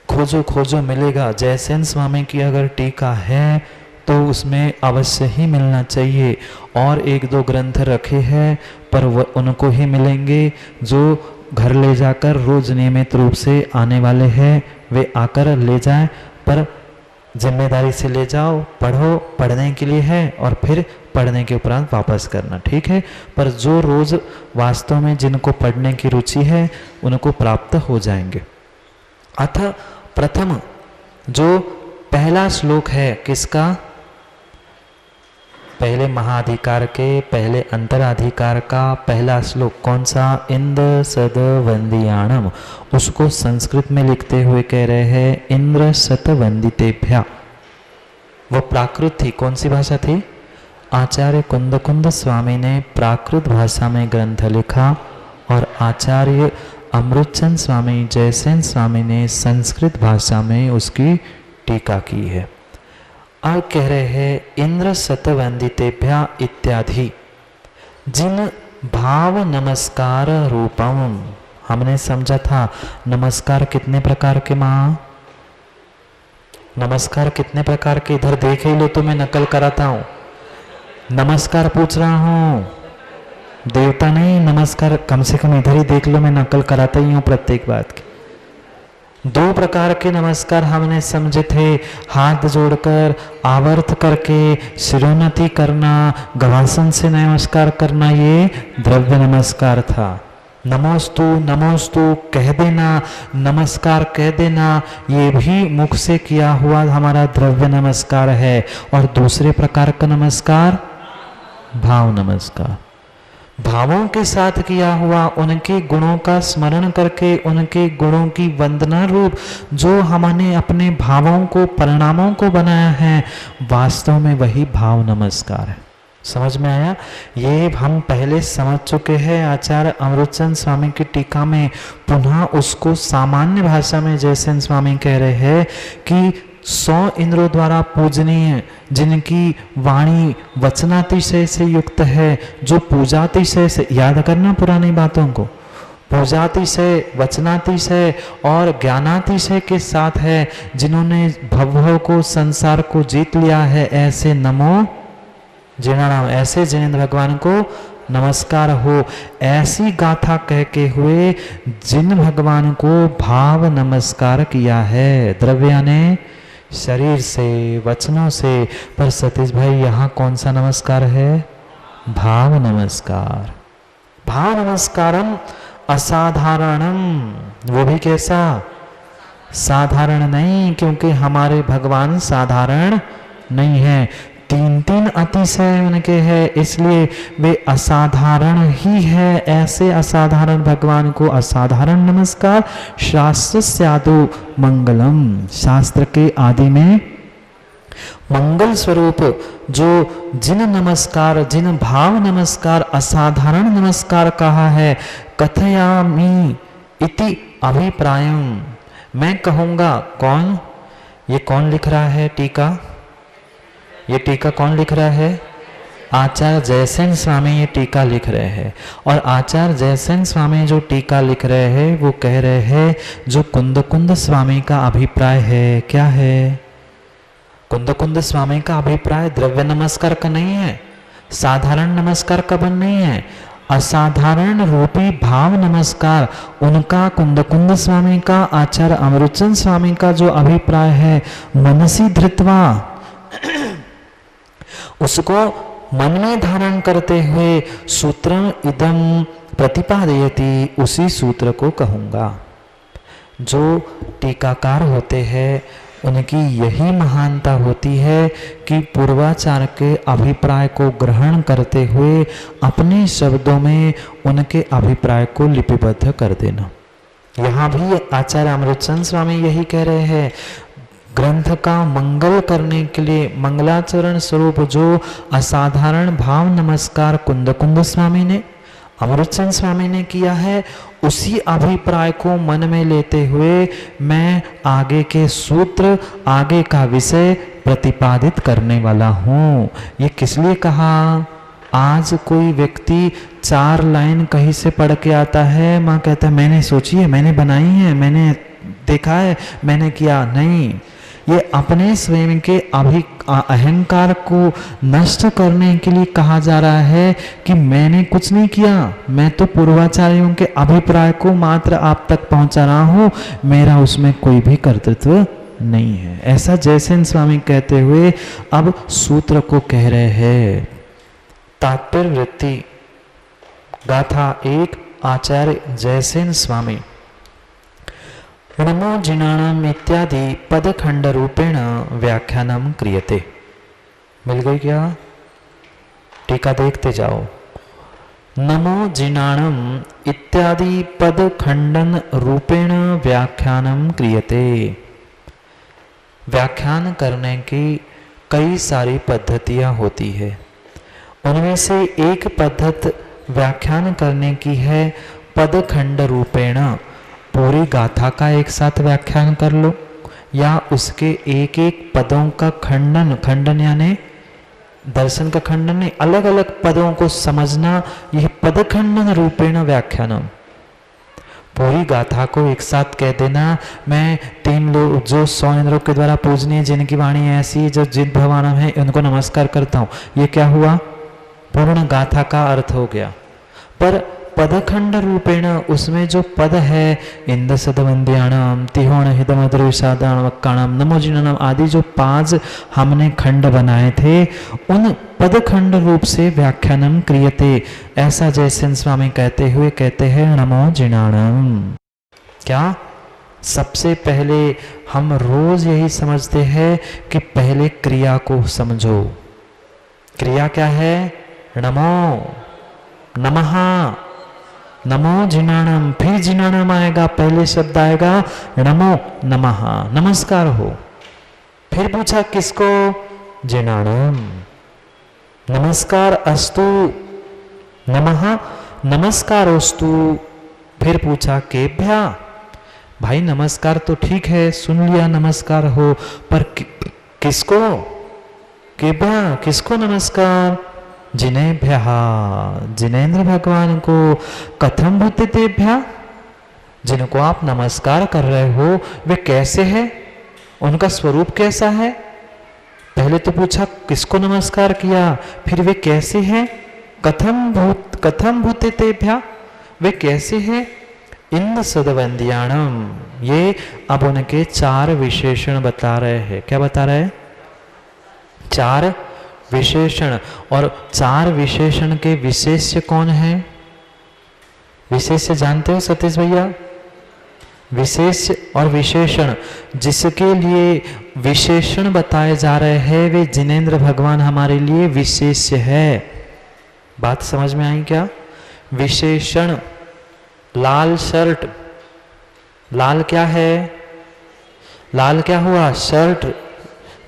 खोजो खोजो मिलेगा। जयसेन स्वामी की अगर टीका है तो उसमें अवश्य ही मिलना चाहिए। और एक दो ग्रंथ रखे हैं पर उनको ही मिलेंगे। जो घर ले जाकर रोज नियमित रूप से आने वाले हैं वे आकर ले जाएं, पर जिम्मेदारी से ले जाओ, पढ़ो, पढ़ने के लिए है और फिर पढ़ने के उपरांत वापस करना, ठीक है। पर जो रोज वास्तव में जिनको पढ़ने की रुचि है उनको प्राप्त हो जाएंगे। अथ प्रथम जो पहला श्लोक है किसका? पहले महाधिकार के पहले अंतराधिकार का पहला श्लोक कौन सा? इंद्र सद वंदियाणम। उसको संस्कृत में लिखते हुए कह रहे हैं इंद्र सत वंदितेभ्या। वो प्राकृत थी। कौन सी भाषा थी? आचार्य कुंद स्वामी ने प्राकृत भाषा में ग्रंथ लिखा और आचार्य अमृतचंद स्वामी जयसेन स्वामी ने संस्कृत भाषा में उसकी टीका की है। अब कह रहे हैं इंद्र सतवंदितेभ्या इत्यादि जिन भाव नमस्कार रूपम। हमने समझा था नमस्कार कितने प्रकार के माँ? नमस्कार कितने प्रकार के? इधर देख ही लो तो मैं नकल कराता हूँ। नमस्कार पूछ रहा हूँ, देवता नहीं। नमस्कार कम से कम इधर ही देख लो, मैं नकल कराता ही हूँ प्रत्येक बात की। दो प्रकार के नमस्कार हमने समझे थे, हाथ जोड़कर आवर्त करके शिरोन्नति करना, गवासन से नमस्कार करना, ये द्रव्य नमस्कार था। नमोस्तु नमोस्तु कह देना, नमस्कार कह देना, ये भी मुख से किया हुआ हमारा द्रव्य नमस्कार है। और दूसरे प्रकार का नमस्कार भाव नमस्कार, भावों के साथ किया हुआ, उनके गुणों का स्मरण करके उनके गुणों की वंदना रूप जो हमने अपने भावों को परिणामों को बनाया है, वास्तव में वही भाव नमस्कार है। समझ में आया? ये हम पहले समझ चुके हैं आचार्य अमृतचंद स्वामी की टीका में। पुनः उसको सामान्य भाषा में जयसेन स्वामी कह रहे हैं कि 100 इंद्रों द्वारा पूजनीय, जिनकी वाणी वचनातिशय से युक्त है, जो पूजातिशय से, याद करना पुरानी बातों को, पूजातिशय, वचनातिशय और ज्ञानातिशय के साथ है, जिन्होंने भवभव को, संसार को जीत लिया है, ऐसे नमो जिनाराम, ऐसे जिनेंद्र भगवान को नमस्कार हो। ऐसी गाथा कह के हुए जिन भगवान को भाव नमस्कार किया है, द्रव्य ने शरीर से, वचनों से। पर सतीश भाई यहाँ कौन सा नमस्कार है? भाव नमस्कार। भाव नमस्कारम असाधारणम, वो भी कैसा? साधारण नहीं, क्योंकि हमारे भगवान साधारण नहीं है। 3 अतिशय उनके हैं, इसलिए वे असाधारण ही है। ऐसे असाधारण भगवान को असाधारण नमस्कार। शास्त्र स्यादो मंगलम, शास्त्र के आदि में मंगल स्वरूप जो जिन नमस्कार, जिन भाव नमस्कार असाधारण नमस्कार कहा है, कथयामि इति अभिप्रायम, मैं कहूँगा। कौन? ये कौन लिख रहा है टीका? ये टीका कौन लिख रहा है? आचार्य जयसेन स्वामी ये टीका लिख रहे हैं। और आचार्य जयसेन स्वामी जो टीका लिख रहे हैं वो कह रहे हैं जो कुंद स्वामी का अभिप्राय है। क्या है? कुंद स्वामी का अभिप्राय द्रव्य नमस्कार का नहीं है, साधारण नमस्कार का बन नहीं है, असाधारण रूपी भाव नमस्कार। उनका कुंद स्वामी का, आचार्य अमृतचंद स्वामी का जो अभिप्राय है, मनसी धृत्वा, उसको मन में धारण करते हुए सूत्र इदम प्रतिपादयति, उसी सूत्र को कहूंगा। जो टीकाकार होते हैं उनकी यही महानता होती है कि पूर्वाचार्य के अभिप्राय को ग्रहण करते हुए अपने शब्दों में उनके अभिप्राय को लिपिबद्ध कर देना। यहाँ भी आचार्य अमृतचंद स्वामी यही कह रहे हैं, ग्रंथ का मंगल करने के लिए मंगलाचरण स्वरूप जो असाधारण भाव नमस्कार कुंद कुंद स्वामी ने, अमृतचंद स्वामी ने किया है, उसी अभिप्राय को मन में लेते हुए मैं आगे के सूत्र, आगे का विषय प्रतिपादित करने वाला हूँ। ये किस लिए कहा? आज कोई व्यक्ति 4 लाइन कहीं से पढ़ के आता है, माँ कहता है मैंने सोची है, मैंने बनाई है, मैंने देखा है, मैंने किया। नहीं, ये अपने स्वयं के अहंकार को नष्ट करने के लिए कहा जा रहा है कि मैंने कुछ नहीं किया, मैं तो पूर्वाचार्यों के अभिप्राय को मात्र आप तक पहुंचा रहा हूं, मेरा उसमें कोई भी कर्तृत्व नहीं है। ऐसा जयसेन स्वामी कहते हुए अब सूत्र को कह रहे हैं। तात्पर्य वृत्ति गाथा 1 आचार्य जयसेन स्वामी। नमो जिनाणम इत्यादि पदखंड रूपेण व्याख्यानम क्रियते। मिल गई क्या? टीका देखते जाओ। नमो जिनाणम इत्यादि पदखंडन रूपेण व्याख्यानम क्रियते। व्याख्यान करने की कई सारी पद्धतियां होती है, उनमें से एक पद्धति व्याख्यान करने की है पदखंड रूपेण। पूरी गाथा का एक साथ व्याख्यान कर लो, या उसके एक एक पदों का खंडन, खंडन यानी दर्शन का खंडन नहीं, अलग अलग पदों को समझना, यह पदखंडन रूपेण व्याख्यानम। पूरी गाथा को एक साथ कह देना, मैं 3 लोग जो 100 इंद्रों के द्वारा पूजनीय, जिनकी वाणी ऐसी, जो जिद भवानम है, उनको नमस्कार करता हूँ। ये क्या हुआ? पूर्ण गाथा का अर्थ हो गया। पर पदखंड रूपेण उसमें जो पद है, इंद सदवंद्याणम, तिहोण हिदमधुर विषादाण वक्काणम, नमो जिनाणम आदि जो 5 हमने खंड बनाए थे, उन पदखंड रूप से व्याख्यानम क्रियते। ऐसा जयसेन स्वामी कहते हुए कहते हैं नमो जिनाणम। क्या? सबसे पहले हम रोज यही समझते हैं कि पहले क्रिया को समझो। क्रिया क्या है? नमो, नमः, नमो जिनाणम, फिर जिनाणम आएगा, पहले शब्द आएगा नमो नमः, नमस्कार हो। फिर पूछा किसको? जिनाणम, नमस्कार अस्तु, नमः नमस्कारोस्तु। फिर पूछा केभ्या, भाई नमस्कार तो ठीक है, सुन लिया नमस्कार हो, पर किसको? केभ्या, किसको नमस्कार? जिनेभ्यः, जिनेन्द्र भगवान को। कथम भूतेभ्यः, जिनको आप नमस्कार कर रहे हो वे कैसे हैं, उनका स्वरूप कैसा है? पहले तो पूछा किसको नमस्कार किया, फिर वे कैसे हैं? कथम भूतेभ्यः, वे कैसे हैं? इंद सदवंद्याणम, ये अब उनके 4 विशेषण बता रहे हैं। क्या बता रहे हैं? 4 विशेषण। और 4 विशेषण के विशेष्य कौन है? विशेष्य जानते हो सतीश भैया? विशेष्य और विशेषण, जिसके लिए विशेषण बताए जा रहे हैं वे जिनेन्द्र भगवान हमारे लिए विशेष्य है। बात समझ में आई क्या? विशेषण, लाल शर्ट, लाल क्या है? लाल क्या हुआ? शर्ट।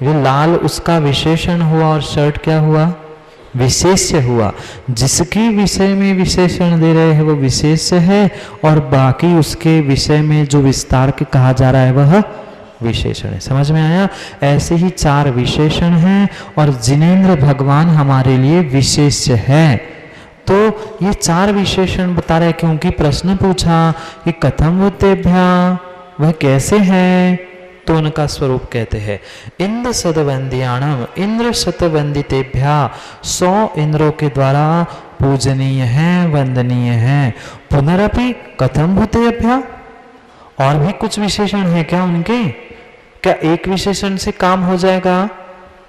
ये लाल उसका विशेषण हुआ और शर्ट क्या हुआ? विशेष्य हुआ। जिसके विषय में विशेषण दे रहे हैं वो विशेष्य है, और बाकी उसके विषय में जो विस्तार के कहा जा रहा है वह विशेषण है। समझ में आया? ऐसे ही 4 विशेषण हैं और जिनेन्द्र भगवान हमारे लिए विशेष्य है। तो ये 4 विशेषण बता रहे, क्योंकि प्रश्न पूछा कि कथम भूतेभ्या, वह कैसे है, तो उनका स्वरूप कहते हैं इंद्र सदवंद्याणम, इंद्र शतवंदितेभ्या, 100 इंद्रों के द्वारा पूजनीय है, वंदनीय है। पुनरपि कथम भूतेभ्या, और भी कुछ विशेषण है क्या उनके? क्या एक विशेषण से काम हो जाएगा?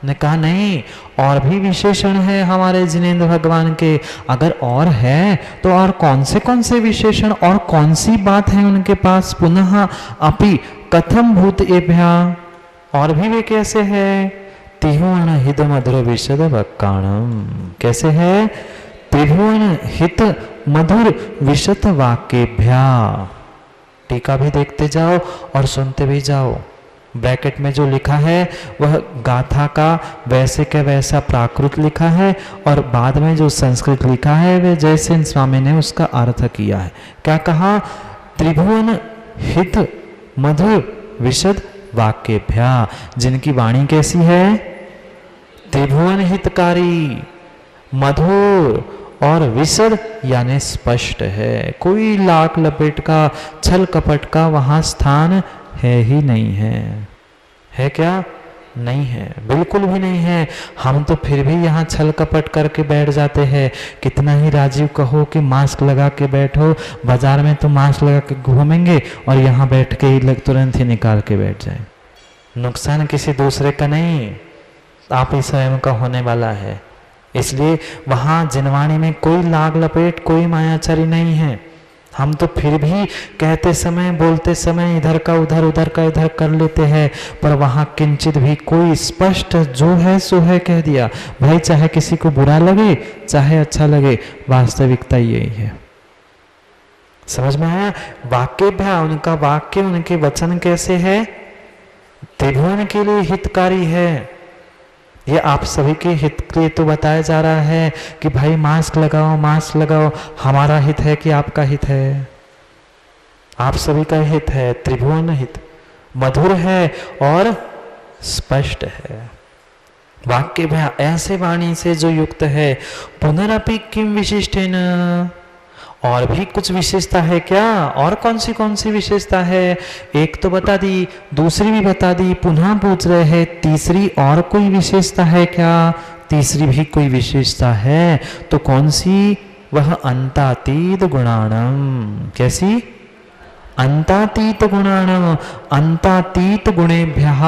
ने कहा नहीं, और भी विशेषण है हमारे जिनेंद्र भगवान के। अगर और है तो और कौन से विशेषण और कौन सी बात है उनके पास? पुनः अपि कथम भूत एभ्या, और भी वे कैसे है? त्रिभुवन हित मधुर विशद वक्काणम, कैसे है? त्रिभुवन हित मधुर विशद वाक्येभ्या। टीका भी देखते जाओ और सुनते भी जाओ। ब्रैकेट में जो लिखा है वह गाथा का वैसे के वैसा प्राकृत लिखा है, और बाद में जो संस्कृत लिखा है वे जैसे स्वामी ने उसका अर्थ किया है। क्या कहा? त्रिभुवन हित मधुर विशद वाक्येभ्या, जिनकी वाणी कैसी है? त्रिभुवन हितकारी, मधुर और विशद यानी स्पष्ट है। कोई लाक लपेट का, छल कपट का वहां स्थान है ही नहीं है क्या? नहीं है, बिल्कुल भी नहीं है। हम तो फिर भी यहाँ छल कपट करके बैठ जाते हैं। कितना ही राजीव कहो कि मास्क लगा के बैठो, बाजार में तो मास्क लगा के घूमेंगे और यहाँ बैठ के ही तुरंत ही निकाल के बैठ जाए। नुकसान किसी दूसरे का नहीं, आप ही स्वयं का होने वाला है। इसलिए वहाँ जिनवाणी में कोई लाग लपेट, कोई मायाचारी नहीं है। हम तो फिर भी कहते समय, बोलते समय इधर का उधर, उधर का इधर कर लेते हैं, पर वहाँ किंचित भी कोई स्पष्ट जो है सो है कह दिया। भाई चाहे किसी को बुरा लगे चाहे अच्छा लगे, वास्तविकता यही है। समझ में आया? वाक्यभ्या, उनका वाक्य, उनके वचन कैसे है? त्रिभुवन के लिए हितकारी है। ये आप सभी के हित के लिए तो बताया जा रहा है कि भाई मास्क लगाओ, मास्क लगाओ। हमारा हित है कि आपका हित है? आप सभी का हित है। त्रिभुवन हित मधुर है और स्पष्ट है। वाक्य भया ऐसे वाणी से जो युक्त है। पुनरपि किम विशिष्टेन, और भी कुछ विशेषता है क्या? और कौन सी विशेषता है? एक तो बता दी, दूसरी भी बता दी, पुनः पूछ रहे हैं तीसरी और कोई विशेषता है क्या? तीसरी भी कोई विशेषता है तो कौन सी? वह अंतातीत गुणाणम। कैसी? अंतातीत गुणाणम, अंतातीत गुणेभ्यः।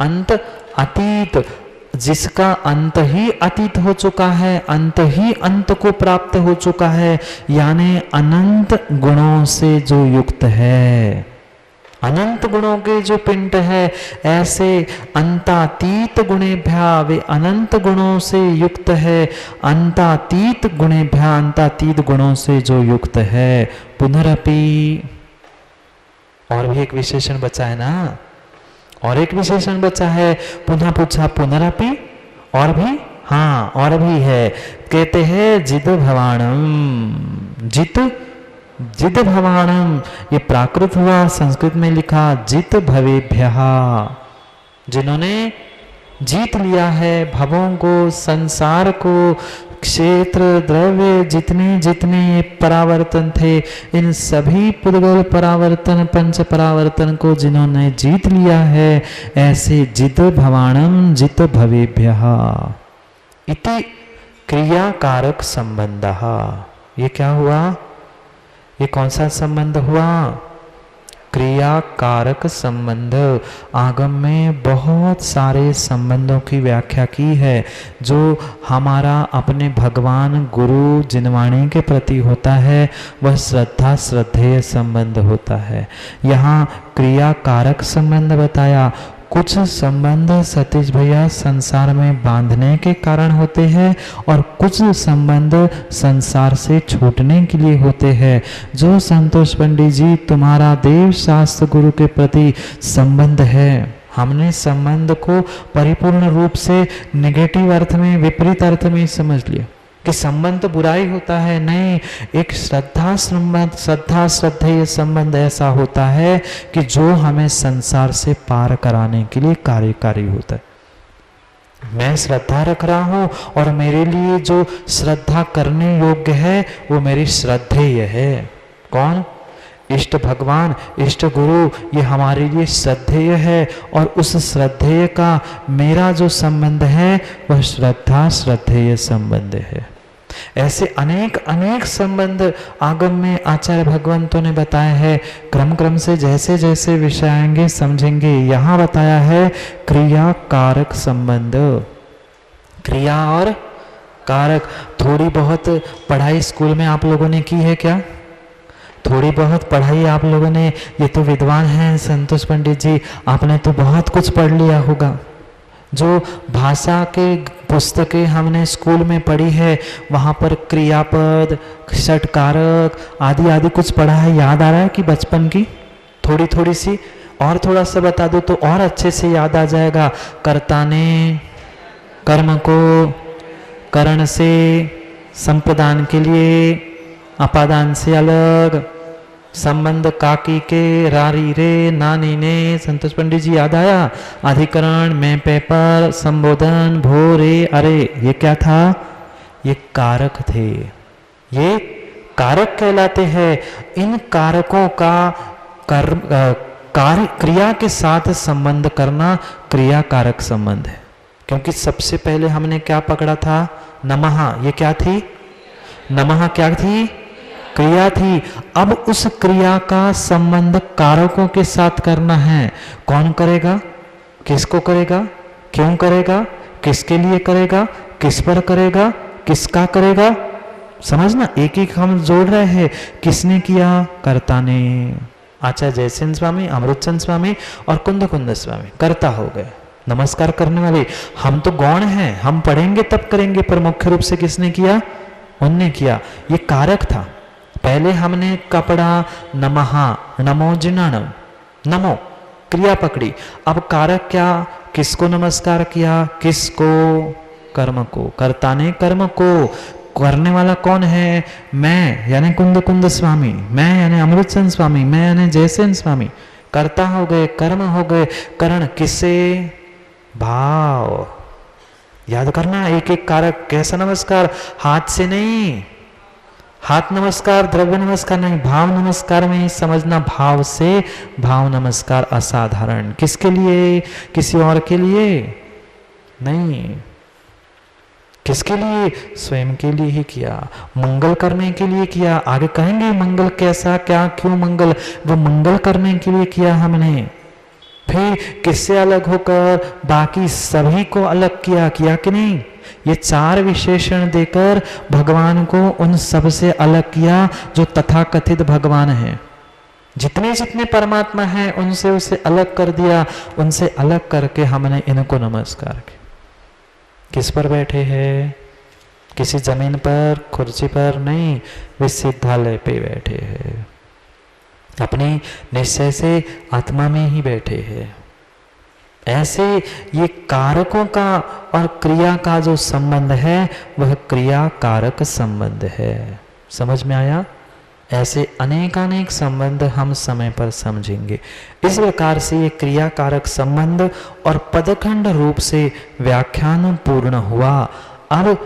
अंत अतीत, जिसका अंत ही अतीत हो चुका है, अंत ही अंत को प्राप्त हो चुका है, यानी अनंत गुणों से जो युक्त है, अनंत गुणों के जो पिंड है, ऐसे अंतातीत गुणेभ्या, वे अनंत गुणों से युक्त है। अंतातीत गुणेभ्या, अंतातीत गुणों से जो युक्त है। पुनरपि, और भी एक विशेषण बचा है ना, और एक विशेषण बचा है। पुनः पूछा पुनरपि, और भी? हाँ, और भी है। कहते हैं जिद भवाणम, जिद भवाणम, ये प्राकृत हुआ, संस्कृत में लिखा जित भवेभ्यः, जिन्होंने जीत लिया है भवों को, संसार को, क्षेत्र, द्रव्य, जितने जितने ये परावर्तन थे, इन सभी पुद्गल परावर्तन, पंच परावर्तन को जिन्होंने जीत लिया है, ऐसे जित भवाणम जित भवेभ्यः इति क्रियाकारक संबंधः। ये क्या हुआ? ये कौन सा संबंध हुआ? क्रिया कारक संबंध। आगम में बहुत सारे संबंधों की व्याख्या की है। जो हमारा अपने भगवान गुरु जिनवाणी के प्रति होता है वह श्रद्धा श्रद्धेय संबंध होता है। यहाँ क्रिया कारक संबंध बताया। कुछ संबंध सतीश भैया संसार में बांधने के कारण होते हैं और कुछ संबंध संसार से छूटने के लिए होते हैं। जो संतोष पंडित जी तुम्हारा देव शास्त्र गुरु के प्रति संबंध है, हमने संबंध को परिपूर्ण रूप से नेगेटिव अर्थ में, विपरीत अर्थ में समझ लिया कि संबंध तो बुराई होता है। नहीं, एक श्रद्धा संबंध, श्रद्धा श्रद्धेय संबंध ऐसा होता है कि जो हमें संसार से पार कराने के लिए कार्यकारी होता है। मैं श्रद्धा रख रहा हूं और मेरे लिए जो श्रद्धा करने योग्य है वो मेरी श्रद्धेय है। कौन? इष्ट भगवान, इष्ट गुरु, ये हमारे लिए श्रद्धेय है। और उस श्रद्धेय का मेरा जो संबंध है वह श्रद्धा श्रद्धेय संबंध है। ऐसे अनेक अनेक संबंध आगम में आचार्य भगवंतों ने बताया है। क्रम क्रम से जैसे जैसे विषय आएंगे समझेंगे। यहाँ बताया है क्रिया कारक संबंध, क्रिया और कारक। थोड़ी बहुत पढ़ाई स्कूल में आप लोगों ने की है क्या? थोड़ी बहुत पढ़ाई आप लोगों ने, ये तो विद्वान हैं संतोष पंडित जी, आपने तो बहुत कुछ पढ़ लिया होगा। जो भाषा के पुस्तकें हमने स्कूल में पढ़ी है वहाँ पर क्रियापद, षटकारक आदि आदि कुछ पढ़ा है, याद आ रहा है कि बचपन की थोड़ी थोड़ी सी? और थोड़ा सा बता दो तो और अच्छे से याद आ जाएगा। कर्ता ने कर्म को करण से, संप्रदान के लिए अपादान से अलग, संबंध काकी के, रारी रे, नानी ने, संतोष पंडित जी याद आया? अधिकरण में, पेपर, संबोधन, भो रे, अरे, ये क्या था? ये कारक थे, ये कारक कहलाते हैं। इन कारकों का कार्य क्रिया के साथ संबंध करना क्रिया कारक संबंध है। क्योंकि सबसे पहले हमने क्या पकड़ा था? नमः, ये क्या थी? नमः क्या थी? क्रिया थी। अब उस क्रिया का संबंध कारकों के साथ करना है। कौन करेगा? किसको करेगा? क्यों करेगा? किसके लिए करेगा? किस पर करेगा? किसका करेगा? समझना, एक एक हम जोड़ रहे हैं। किसने किया? कर्ता ने। आचार्य जयसेन स्वामी, अमृतचंद स्वामी और कुंद कुंद स्वामी कर्ता हो गए, नमस्कार करने वाले। हम तो गौण हैं, हम पढ़ेंगे तब करेंगे, पर मुख्य रूप से किसने किया? उनने किया। ये कारक था। पहले हमने कपड़ा नमः, नमो जिनाणम, नमो क्रिया पकड़ी। अब कारक क्या? किसको नमस्कार किया? किसको? कर्म को। कर्ता ने कर्म को। करने वाला कौन है? मैं यानी कुंद कुंद स्वामी, मैं यानी अमृतचंद स्वामी, मैं यानी जयसेन स्वामी। कर्ता हो गए, कर्म हो गए। करण किससे? भाव। याद करना, एक एक कारक। कैसा नमस्कार? हाथ से नहीं, हाथ नमस्कार, द्रव्य नमस्कार नहीं, भाव नमस्कार में ही समझना, भाव से। भाव नमस्कार असाधारण। किसके लिए? किसी और के लिए नहीं। किसके लिए? स्वयं के लिए ही किया, मंगल करने के लिए किया। आगे कहेंगे मंगल कैसा, क्या, क्यों मंगल, वो मंगल करने के लिए किया हमने। फिर किससे अलग होकर बाकी सभी को अलग किया, किया कि नहीं? ये चार विशेषण देकर भगवान को उन सब से अलग किया जो तथाकथित भगवान हैं। जितने जितने परमात्मा हैं उनसे उसे अलग कर दिया। उनसे अलग करके हमने इनको नमस्कार किया। किस पर बैठे हैं? किसी जमीन पर, कुर्सी पर नहीं, विश्वविद्यालय पे बैठे हैं। अपने निश्चय से आत्मा में ही बैठे हैं। ऐसे ये कारकों का और क्रिया का जो संबंध है वह क्रिया कारक संबंध है। समझ में आया? ऐसे अनेकानेक संबंध हम समय पर समझेंगे। इस प्रकार से ये क्रिया कारक संबंध और पदखंड रूप से व्याख्यान पूर्ण हुआ। अब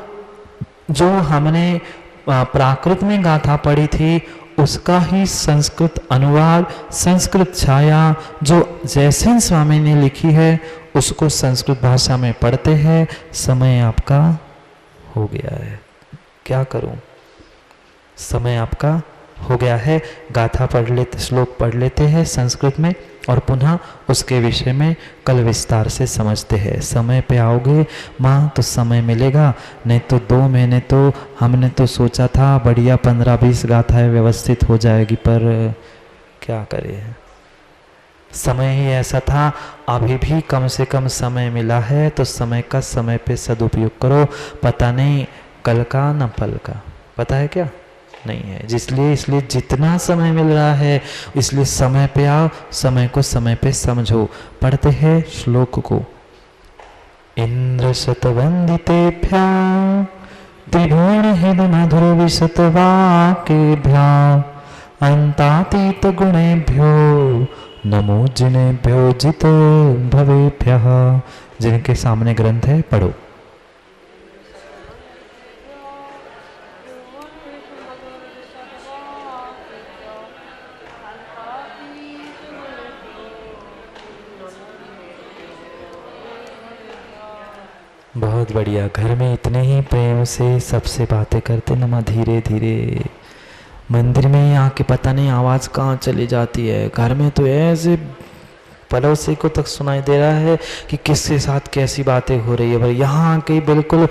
जो हमने प्राकृत में गाथा पढ़ी थी उसका ही संस्कृत अनुवाद, संस्कृत छाया जो जयसेन स्वामी ने लिखी है उसको संस्कृत भाषा में पढ़ते हैं। समय आपका हो गया है, क्या करूं? समय आपका हो गया है। गाथा पढ़ लेते, श्लोक पढ़ लेते हैं संस्कृत में और पुनः उसके विषय में कल विस्तार से समझते हैं। समय पे आओगे माँ तो समय मिलेगा, नहीं तो 2 महीने तो हमने तो सोचा था बढ़िया 15-20 गाथाएं व्यवस्थित हो जाएगी, पर क्या करें, समय ही ऐसा था। अभी भी कम से कम समय मिला है तो समय का समय पे सदुपयोग करो। पता नहीं कल का न पल का, पता है क्या? नहीं है। इसलिए जितना समय मिल रहा है इसलिए समय पे आओ, समय को समय पे समझो। पढ़ते हैं श्लोक को। इंद्र शतवंदितेभ्यां त्रिभुवन हृद मधुर विशतवाक्येभ्यां अंतातीत गुणेभ्यो नमो जिनेभ्यो जित भवेभ्यः। जिनके सामने ग्रंथ है पढ़ो। बहुत बढ़िया। घर में इतने ही प्रेम से सबसे बातें करते नमा, धीरे धीरे। मंदिर में आके पता नहीं आवाज़ कहाँ चली जाती है। घर में तो ऐसे पड़ोसी को तक सुनाई दे रहा है कि किसके साथ कैसी बातें हो रही है। पर यहाँ आके बिल्कुल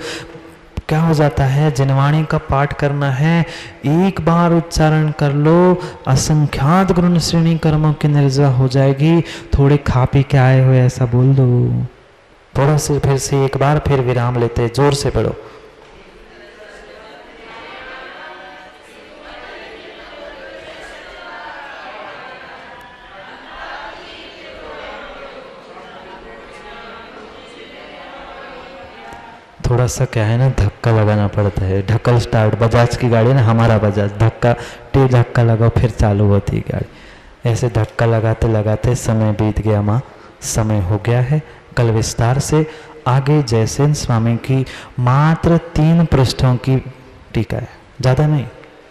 क्या हो जाता है, जिनवाणी का पाठ करना है, एक बार उच्चारण कर लो, असंख्यात गुण श्रेणी कर्मों की निर्जा हो जाएगी। थोड़े खा पी के आए हुए ऐसा बोल दो। थोड़ा से फिर से एक बार फिर विराम लेते, जोर से पढ़ो। थोड़ा सा क्या है ना, धक्का लगाना पड़ता है। ढक्कल स्टार्ट, बजाज की गाड़ी ना, हमारा बजाज, धक्का लगाओ फिर चालू होती है गाड़ी। ऐसे धक्का लगाते लगाते समय बीत गया माँ, समय हो गया है। कल विस्तार से आगे जयसेन स्वामी की मात्र 3 पृष्ठों की टीका है, ज़्यादा नहीं,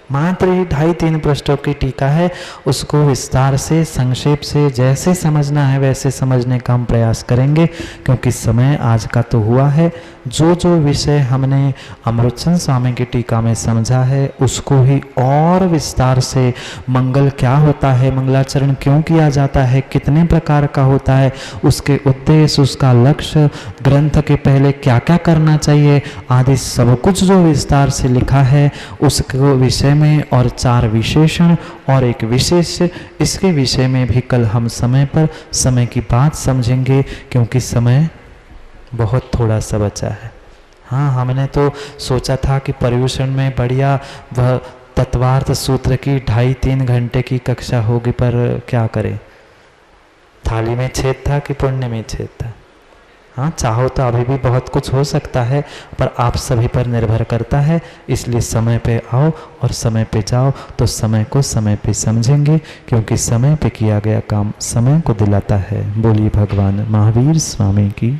मात्र ही 2.5-3 पृष्ठों की टीका है। उसको विस्तार से संक्षेप से जैसे समझना है वैसे समझने का हम प्रयास करेंगे, क्योंकि समय आज का तो हुआ है। जो जो विषय हमने अमृतचंद स्वामी की टीका में समझा है उसको ही और विस्तार से, मंगल क्या होता है, मंगलाचरण क्यों किया जाता है, कितने प्रकार का होता है, उसके उद्देश्य, उसका लक्ष्य, ग्रंथ के पहले क्या क्या करना चाहिए आदि सब कुछ जो विस्तार से लिखा है उसको विषय में, और 4 विशेषण और एक विशेष, इसके विषय में भी कल हम समय पर समय की बात समझेंगे, क्योंकि समय बहुत थोड़ा सा बचा है। हाँ, हमने तो सोचा था कि पर्यूषण में बढ़िया वह तत्वार्थ सूत्र की 2.5-3 घंटे की कक्षा होगी, पर क्या करें, थाली में छेद था कि पुण्य में छेद था। हाँ, चाहो तो अभी भी बहुत कुछ हो सकता है, पर आप सभी पर निर्भर करता है। इसलिए समय पे आओ और समय पे जाओ, तो समय को समय पे समझेंगे, क्योंकि समय पे किया गया काम समय को दिलाता है। बोलिए भगवान महावीर स्वामी की।